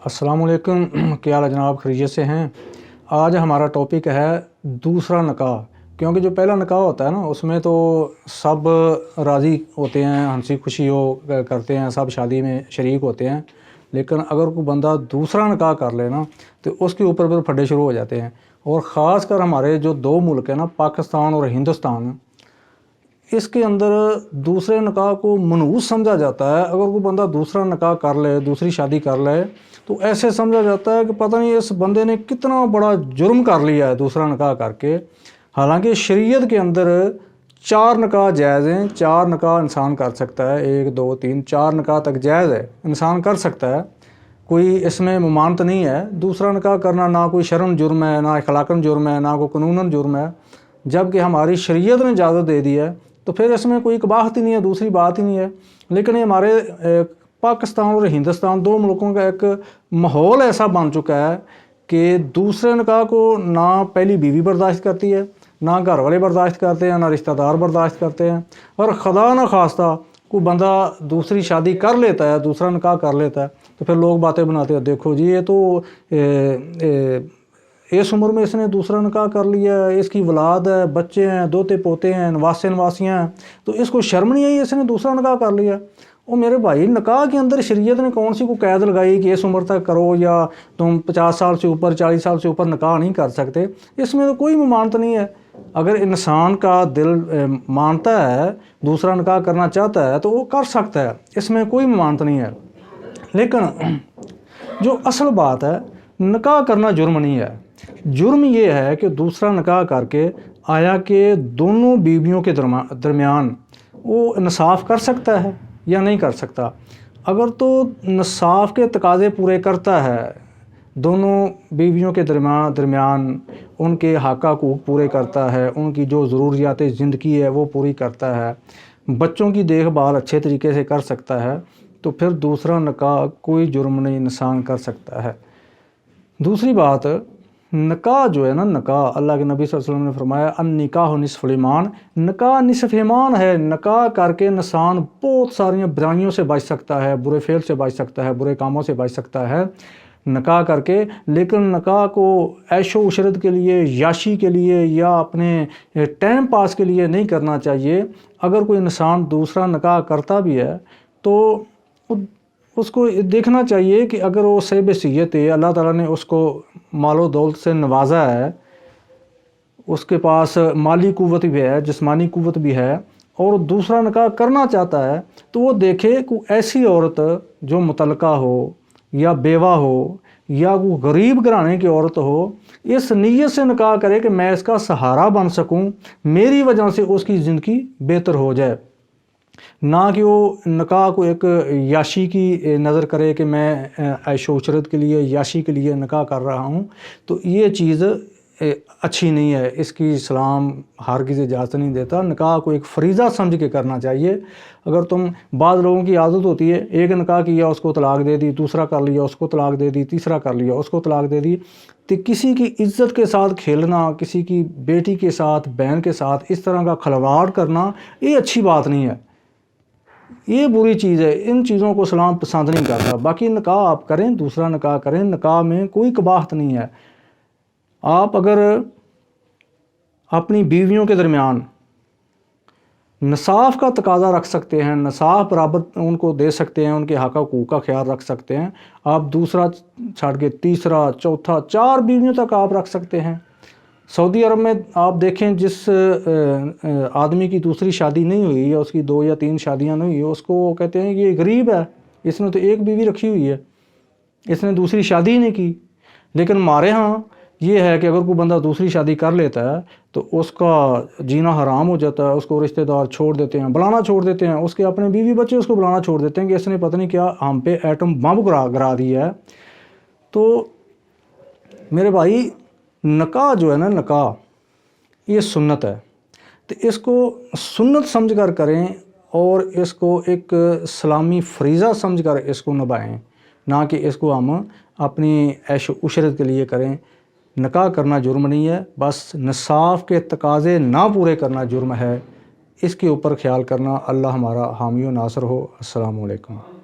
अस्सलाम वालेकुम। क्या हाल जनाब, खैरियत से हैं? आज हमारा टॉपिक है दूसरा निकाह। क्योंकि जो पहला निकाह होता है ना, उसमें तो सब राज़ी होते हैं, हंसी खुशी करते हैं, सब शादी में शरीक होते हैं। लेकिन अगर कोई बंदा दूसरा निकाह कर ले ना, तो उसके ऊपर फिर फड्डे शुरू हो जाते हैं। और ख़ास कर हमारे जो दो मुल्क हैं ना, पाकिस्तान और हिंदुस्तान, इसके अंदर दूसरे निकाह को मनहूस समझा जाता है। अगर कोई बंदा दूसरा निकाह कर ले, दूसरी शादी कर ले, तो ऐसे समझा जाता है कि पता नहीं इस बंदे ने कितना बड़ा जुर्म कर लिया है दूसरा निकाह करके। हालांकि शरीयत के अंदर 4 निकाह जायज़ हैं। 4 निकाह इंसान कर सकता है, 1 2 3 4 निकाह तक जायज़ है, इंसान कर सकता है, कोई इसमें मुमानत नहीं है। दूसरा निकाह करना ना कोई शर्म जुर्म है, ना अखलाकन जुर्म है, ना कोई कानूनन जुर्म है। जबकि हमारी शरीयत ने इजाज़त दे दी है, तो फिर इसमें कोई कबाहत ही नहीं है, दूसरी बात ही नहीं है। लेकिन ये हमारे पाकिस्तान और हिंदुस्तान दो मुल्कों का एक माहौल ऐसा बन चुका है कि दूसरे निकाह को ना पहली बीवी बर्दाश्त करती है, ना घर वाले बर्दाश्त करते हैं, ना रिश्तेदार बर्दाश्त करते हैं। और खुदा न खास्ता कोई बंदा दूसरी शादी कर लेता है, दूसरा निकाह कर लेता है, तो फिर लोग बातें बनाते हैं, देखो जी ये तो इस उम्र में इसने दूसरा निकाह कर लिया है, इसकी औलाद है, बच्चे हैं, दोते पोते हैं, नवासे नवासियाँ हैं, तो इसको शर्म नहीं आई इसने दूसरा निकाह कर लिया। वो मेरे भाई, निकाह के अंदर शरीयत ने कौन सी को कैद लगाई कि इस उम्र तक करो, या तुम 50 साल से ऊपर 40 साल से ऊपर निकाह नहीं कर सकते? इसमें तो कोई मुमानत नहीं है। अगर इंसान का दिल मानता है, दूसरा निकाह करना चाहता है, तो वो कर सकता है, इसमें कोई मुमानत नहीं है। लेकिन जो असल बात है, निकाह करना जुर्म नहीं है। जुर्म ये है कि दूसरा निकाह करके आया कि दोनों बीवियों के दरमियान वो इंसाफ कर सकता है या नहीं कर सकता। अगर तो इंसाफ के तकाज़े पूरे करता है, दोनों बीवियों के दरमियान उनके हक़ हकूक़ पूरे करता है, उनकी जो ज़रूरियात ज़िंदगी है वो पूरी करता है, बच्चों की देखभाल अच्छे तरीके से कर सकता है, तो फिर दूसरा निकाह कोई जुर्म नहीं, इंसान कर सकता है। दूसरी बात, निकाह जो है ना, निकाह अल्लाह के नबी सल्लल्लाहु अलैहि वसल्लम ने फरमाया अन निकाह निस्फ़ुल ईमान, निकाह निसफ़ ईमान है। निकाह करके इंसान बहुत सारी बुराइयों से बच सकता है, बुरे फेल से बच सकता है, बुरे कामों से बच सकता है निकाह करके। लेकिन निकाह को ऐशो उशरत के लिए, याशी के लिए या अपने टाइम पास के लिए नहीं करना चाहिए। अगर कोई इंसान दूसरा निकाह करता भी है तो उसको देखना चाहिए कि अगर वो सही बसीयत है, अल्लाह ताला ने उसको मालो दौलत से नवाजा है, उसके पास माली कुव्वत भी है, जिस्मानी कुव्वत भी है, और दूसरा निकाह करना चाहता है, तो वो देखे कि ऐसी औरत जो मुतलका हो या बेवा हो या वो गरीब घराने की औरत हो, इस नीयत से निकाह करे कि मैं इसका सहारा बन सकूं, मेरी वजह से उसकी ज़िंदगी बेहतर हो जाए। ना कि वो निकाह को एक याशी की नज़र करे कि मैं ऐशो उशरत के लिए, याशी के लिए निकाह कर रहा हूँ, तो ये चीज़ अच्छी नहीं है। इसकी इस्लाम हरगिज़ इजाज़त नहीं देता। निकाह को एक फरीज़ा समझ के करना चाहिए। अगर तुम, बाद लोगों की आदत होती है, एक निकाह किया उसको तलाक दे दी, दूसरा कर लिया उसको तलाक दे दी, तीसरा कर लिया उसको तलाक दे दी। तो किसी की इज़्ज़त के साथ खेलना, किसी की बेटी के साथ, बहन के साथ इस तरह का खिलवाड़ करना, ये अच्छी बात नहीं है, ये बुरी चीज़ है। इन चीज़ों को इस्लाम पसंद नहीं करता। बाकी निकाह आप करें, दूसरा निकाह करें, निकाह में कोई कबाहत नहीं है। आप अगर अपनी बीवियों के दरमियान इंसाफ का तकाज़ा रख सकते हैं, इंसाफ बराबर उनको दे सकते हैं, उनके हक़ हकूक़ का ख्याल रख सकते हैं, आप दूसरा छाड़ के तीसरा, चौथा, 4 बीवियों तक आप रख सकते हैं। सऊदी अरब में आप देखें, जिस आदमी की दूसरी शादी नहीं हुई या उसकी 2 या 3 शादियां नहीं हुई, उसको वो कहते हैं कि ये गरीब है, इसने तो एक बीवी रखी हुई है, इसने दूसरी शादी ही नहीं की। लेकिन हमारे यहाँ ये है कि अगर कोई बंदा दूसरी शादी कर लेता है तो उसका जीना हराम हो जाता है, उसको रिश्तेदार छोड़ देते हैं, बुलाना छोड़ देते हैं, उसके अपने बीवी बच्चे उसको बुलाना छोड़ देते हैं कि इसने पता नहीं क्या हम पे एटम बम गिरा दिया है। तो मेरे भाई, निकाह जो है ना, निकाह ये सुन्नत है, तो इसको सुन्नत समझ कर करें और इसको एक इस्लामी फरीज़ा समझ कर इसको निभाएं, ना कि इसको हम अपनी ऐश उशरत के लिए करें। निकाह करना जुर्म नहीं है, बस निसाफ के तकाज़े ना पूरे करना जुर्म है। इसके ऊपर ख्याल करना। अल्लाह हमारा हामी व नासर हो। अस्सलामु अलैकुम।